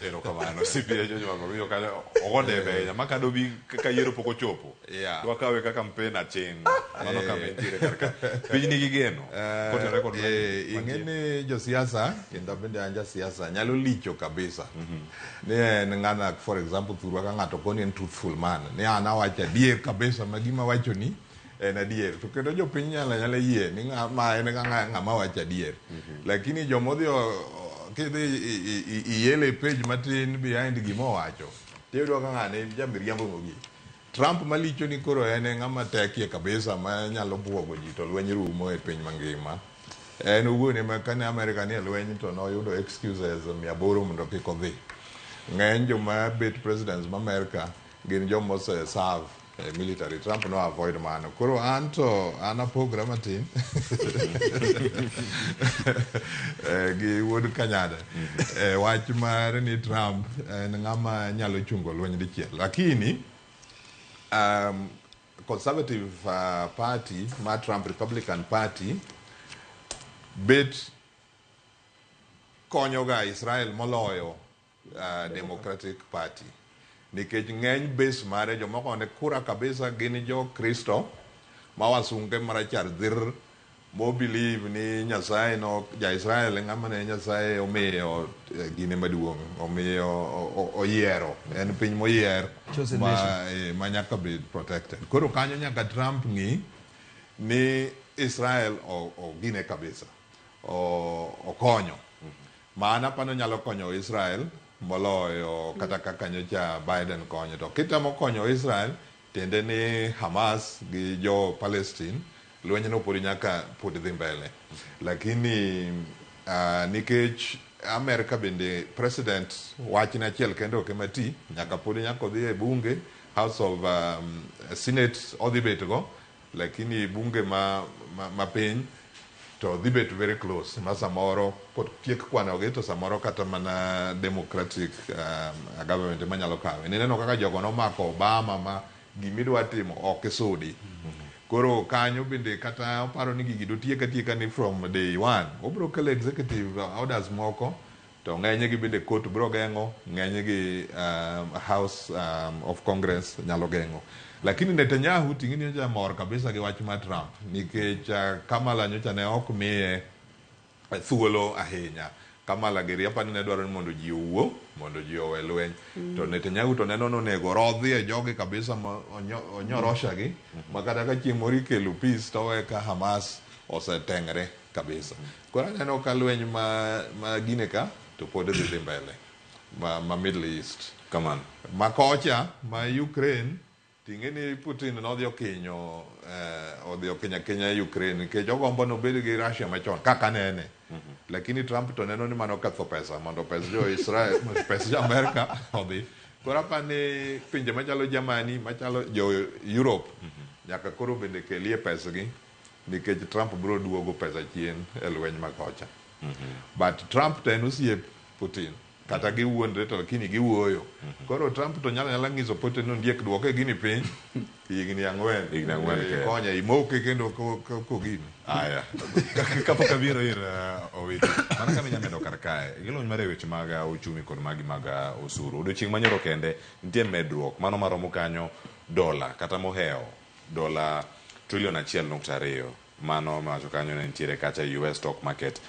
Ero kamano CPA George Magumba ka ogone be ma ka dobi ka yero poko chopo. To ka we ka campaign aching. Mano ka mentire karka. Piny nigi geno. Kote record ingene jo siasa kendo bende anja siasa nyalo licho kabisa. Ne ngana for example thurwa ka ngato koni en truthful man. Ne ana wacha dier kabisa magima wacho ni en adier. To kendo jo piny nyalo yie ni ngama en ngama wacha dier. Lakini jo modhi kidhi iyele page matin behind gimo wacho tiyudo ka ng'ane jamiriambo mogi. Trump malicho ni koro en ng'ama tekie kabisa ma nyalo buogo ji to lweny rumo e piny mangima. En owuon ema kane Amerika ni lweny to noyudo excuses 800 mondo kik odhi. Ng'eny joma bet presidents ma Amerika gin joma serve military. Trump no avoid mano. Koro an apogre matin gi wuod Kanyada wach mar ni Trump en ng'ama nyalo chungo lweny dichiel. Lakini Conservative Party ma Trump Republican Party bet konyoga Israel moloyo Democratic Party. Nikech ng'eny base mare jomoko ne kura kabisa gin jo Kristo ma wasunge marachar dhir mo believe ni Nyasaye no ja Israel ng'ama ne Nyasaye omiyo gine maduong' omiyo oyiero en piny moyier ma nyaka be protected. Koro kanyo nyaka Trump ng'i ni Israel gine kabisa okonyo maana pano nyalo konyo Israel moloyo kata kaka nyocha Biden konyo. To kitamo konyo Israel tende ni Hamas gi jo Palestine lweny no podi nyaka pod dhi mbele. Lakini nikech Amerika bende president wachne achiel kendo ok ema ti nyaka podi nyaka odhi e bunge House of Senate odhi bet go, lakini bunge ma piny to dhi bet very close ma samoro kot tiek kwanogi to samoro kata mana Democratic government manyalo kawe. Nineno kaka jogo nomako Obama ma gimidwa timo ok isudi. Koro kanyo bende kata paro ni gigi do tieka ni from day one. Obro kele executive orders moko to ng'enye gi bende court bro geng'o, ng'enye gi House of Congress nyalo geng'o. Lakini Netanyahu tingini nyocha mor kabisa gi wach ma Trump nikech Kamala nyocha ne ok miye thuolo ahinya. Kamala giriapa ne dwaro ni mondo ji owuo, mondo ji owe lweny. To Netanyahu to neno nonego rodhi e jogi kabisa onyorosha gi makata ka chieng' moro ikelo peace to weka Hamas osetengre kabisa. Koro neno ka lweny ma gine ka to pod dhi mbele ma Middle East. Kamano. Ma kocha ma Ukraine tingeni Putin nodhi okinyo Kenya Ukraine ke jogombo no bed gi Russia machon kaka nene. Lakini Trump to neno ni mano ketho pesa mondo pesa jo Israel pesa jo Amerika odhi. Koro pa ni pinje machalo Germany machalo jo Europe nyaka koro bende kelie pesa gi nikech Trump bro duogo pesa chien e lweny ma kocha. But Trump to en osiep Putin kata giwuondre to lakini giwuoyo. Koro Trump to nyalo nyiso Putin no ndiek duoke gini piny higni 4 konye imoke kendo ko gini. Aya. Kapok abiro ir owito. Mana kama nyamedo kar kae. Gilony mar weche mag ochumi kod magi mag osuru. Odiochieng' manyoro kende nitie medruok mano maromo kanyo dola kata moheo dola $1.2 trillion. Mano mawacho kanyo ne nitiere kacha US stock market